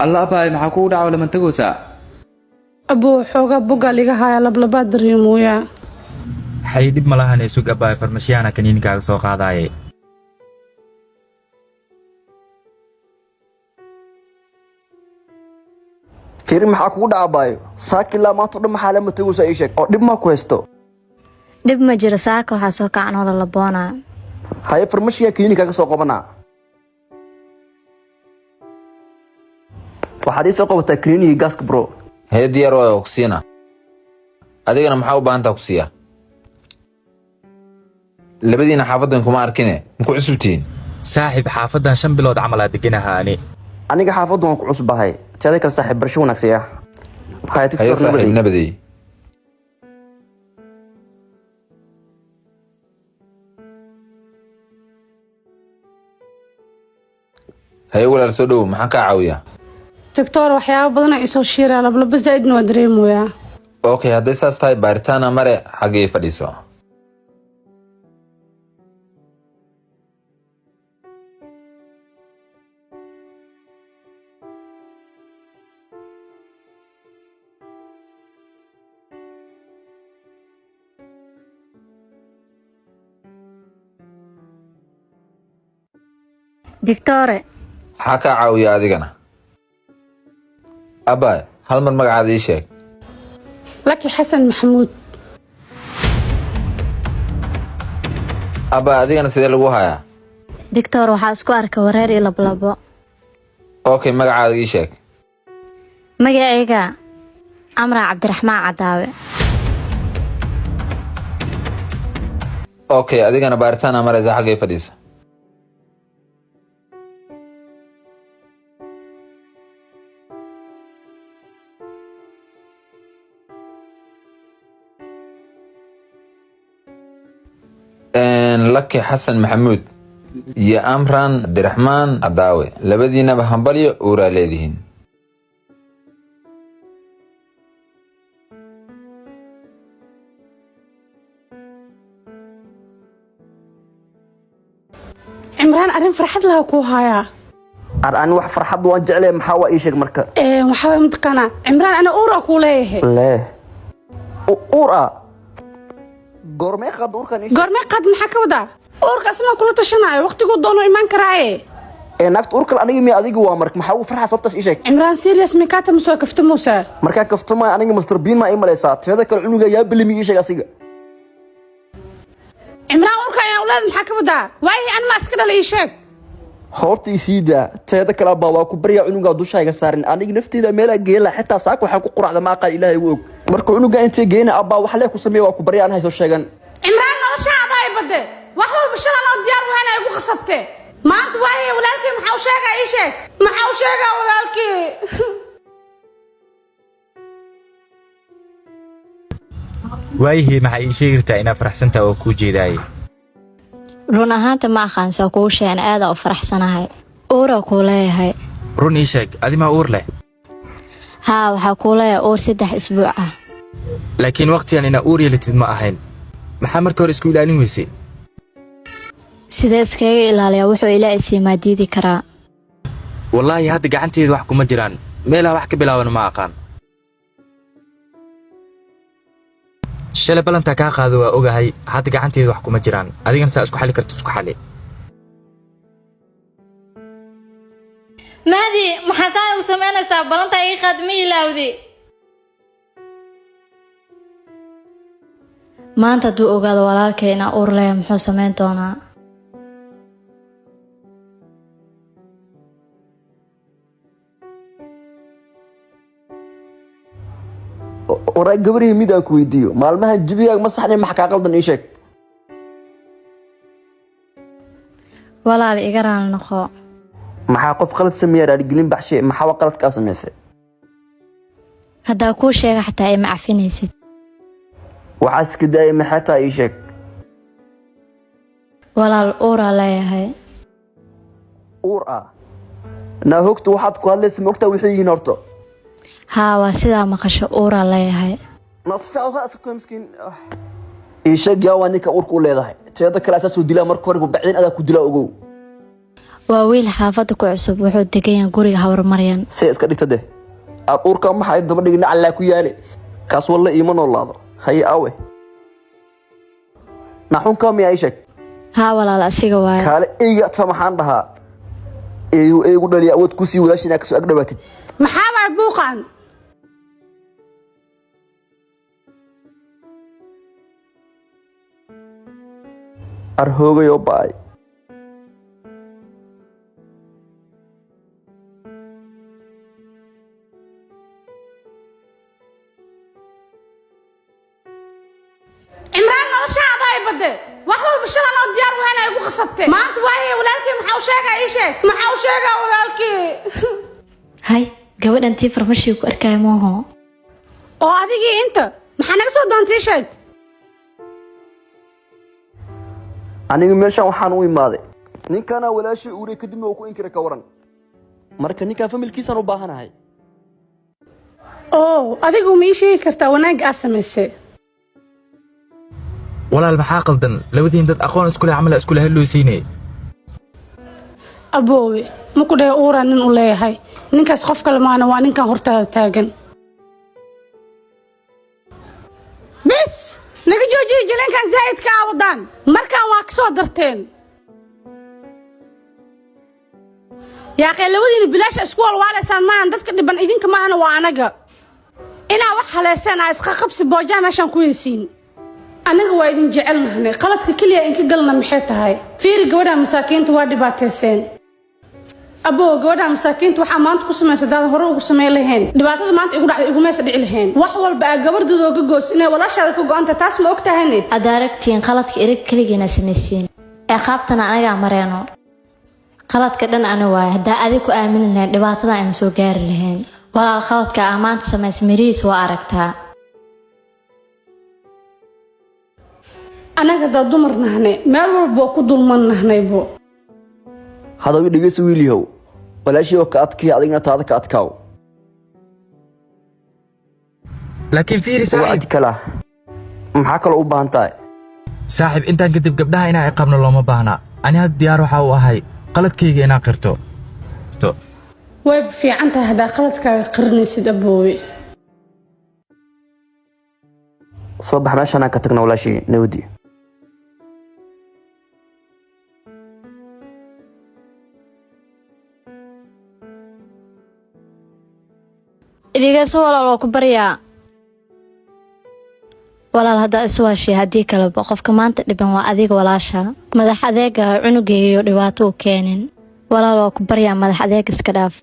الله أباي محكو دعوة لما تجوسا أبو حوجا بقى اللي جاها لبلبات دريمويا حيدب ملاها نسوق أباي فرمشيانا كنين كاغ سوق هذاي فيرم حكو دعباي ساكن لا ما تقدر محل ما تجوسا إيشك أو دب ما كويستو dib ma jiro saaka waxaa soo kacan oo la laboonaa هاي فرمشيا كلينيكا كسوق بنا وحدي سوق بتكريني جاسك برو هي ديار وكسينا أدينا محاو بانتا كسيا لبدينا حافظنكم أركنه نكو عسبتين saaxiib xaafadan 5 bilood camal aad deganaha ani aniga xaafadu waan ku cusbahay taada kala saaxiib barsho wanaagsan هاي صاحب نبدي هاي ولا سودو محكا عاوية دكتور waxyaabo badan ay soo shiiraan lablaba zaidna waa dareemoyaa اوكي هذا اساس تاي بارتانا مرة حقي فديسو دكتورة حكا عاوية أدينا أبا هل من مقعد إيشك لكي حسن محمود أبا أدينا سيدي لقوها دكتور waxaa isku arka wareer iyo lablabo اوكي مقعد إيشك magacayga Amra Cabdiraxmaan Cadaawe اوكي أدينا بارتانا مرة زي حقي فديسو لكي حسن محمود يا أمران عبد الرحمن عداوي لبدينا بهمبليو أورا ليدهن عمران أرين فرحت لها كوهايا أنا wax farxad waan jeclay maxaa waa iishag marka waxa way mtaqana Cimraan ana uura ku leeyahay lee uura goormee qad uurkan iishag goormee qad maxaa ka wada uurkaas ma kula tashanayo waqtigu doono iman karaaye naagta uurkan aniga mi adiga waa marka maxaa uu farxad sabtaas iishag Cimraan serious ma ka tamso kafta Musa marka kaftama aniga master bean ma ay malaysaa tirada kale cunuga yaa bilimi iishag asiga Cimraan uurka ayaa ulad maxaa ka wada waayi an ma iska dhalay iishag horta isiida tirada kale baa waa ku bariya cunuga dushayga saarin aniga nafteeda meel aan geela xitaa saak waxaan ku quraacda ma qal ilaahay uu og marka cunuga intee geena abba wax leey ku sameeyo waa ku bariya aan hayso sheegan Cimraan noloshaada ay bade wax walba shalana diyaar waxaan ay ugu qasabtay maanta waaye walaalkii maxaa u sheegay ii sheeg maxaa u sheegay walaalkii waayihii maxay ii sheegirtaa inaa faraxsantaa oo kuu jeedaay run ahaanta ma aqaansa kuu sheegan aad u faraxsanahay uura ku leeyahay run ii sheeg adima uur leh haa waxa ku leeyahay uur 3 isbuuc ah laakiin waqtigan ina uur yeelatid ma ahayn maxaa markii hore isku ilaalin weysay sidee iskaga ilaaliyaa wuxuu ilaahay siimaa diidi karaa wallaahi hadda gacanteedu wax kuma jiraan meelaha wax ka bilaaban ma aqaan shalay balanta ka qaado waa ogahay hadda gacanteedu wax kuma jiraan adigana saa isku xali karto isku xali mahdi maxaa saa u sameynaysaa balanta ii qadmi ilaawdi maanta duu ogaado walaalkeena uur leh muxuu sameyn doonaa ورا قبري ميدا كويديو مالمها جبيا ما صحني ما حكا قلدن ايشك walaal iga raal noqo maxaa qof qalad sameeyay raadgelin baxshay maxaa qalad ka sameysay hadaa ku sheega xataa ay ma cafinaysid waxa iska daayay maxaa taa iishak walaal uura leeyahay uura na hogto waxaad ku hadlaysaa mogta wixii yihiin horto haa waa sidaa maqasho uura leeyahay nasfaa asku miskiin iishak yaa waa ninka uurku leedahay teeda kale asaas oo dilaa marka hore bacdin adaa ku dilaa ogow waa wiil xaafadda ku cusub wuxuu degan yahay guriga hawr Maryan see iska dhigtade aad uurka maxay daba dhigna alla ku yaali kaas walla iiman walaado hay awe naxunka mi ay sheeg ها walaal asiga waay kale eega samaxaan dhahaa eegu dhaliya awood ku sii walaashina ka soo agdhawaatid maxaa baa buuqan arhoogayo baay imraan noloshaada ay bade wax walba shalan oo diyaar waxaan ay ugu qasabtay maanta waayay walaalkii maxaa u sheegay ii sheeg maxaa u sheegay walaalkii hay gabadhan tii farmashii ku arkay mooho oo adigii inta maxaa naga soo doontay sheeg aniga meeshan waxaan u imaaday ninkana walaashii uure kadibna uu ku inkira ka waran marka ninka familkiisan u baahanahay oo adigu ma ii sheegi kartaa wanaag aad samaysay walaal maxaa qaldan labadiin dad aqoon isku leh amal isku leh luusiinay aboowe ma ku dhahay uura nin u leeyahay ninkaas qof kale maana waa ninkan hortaada taagan bis naga joojiye jalenkan zaa'idka ah wadaan markaan waa ka soo darteen yaa qey labadiina bilaasha isku walwaalaysaan maahan dadka dhiban idinka maahana waa anaga inaa wax haleyseen aa isqa qabsi boojaa meeshaan ku heysiin anaga waa idin jecelnahnay qaladka keliya inka galna maxay tahay fiiri gabadha masaakiinta waa dhibaateyseen aboo gabadha masaakiinta waxaa maanta ku samaysa daad hore ugu sameyn lahayn dhibaatada maanta igu dhacday igu meesa dhici lahayn wax walba aa gabardooda ka goos inay walaashaada ka go'anta taas ma og tahayne adaaragtiin qaladka irig kaligeena samaysiin ciqaabtana anaga mareeno qaladka dhan ana waay hadaa adiga ku aaminin lahayn dhibaatada ayna soo gaari lahayn walaal qaladka maanta samaysa miriis waa aragtaa anaga dad dumar nahnay meel walba ku dulman nahnaybo hada uu dhigay wiiliyow walaashii oo ka adkay adigna taada ka adkaaw laakiin fiiri saaxib kala maxaa kale u baahan tahay saaxib intaan kadib gabdhaha inaa iqabno looma baahna ani had diyaar waxa uu ahay qaladkayga inaan qirto way fiican tahay hadaa qaladkaaga qirnaysid aboowe soo bax meeshaan ka tagna walaashii nawdi idigaso walaal ku baryaa walaal hadda iswaashii hadii kale qofka maanta dhiban waa adiga walaasha madax adeega cunugeeyo dhibaato u keenin walaal ku baryaa madax adeeg iska dhaaf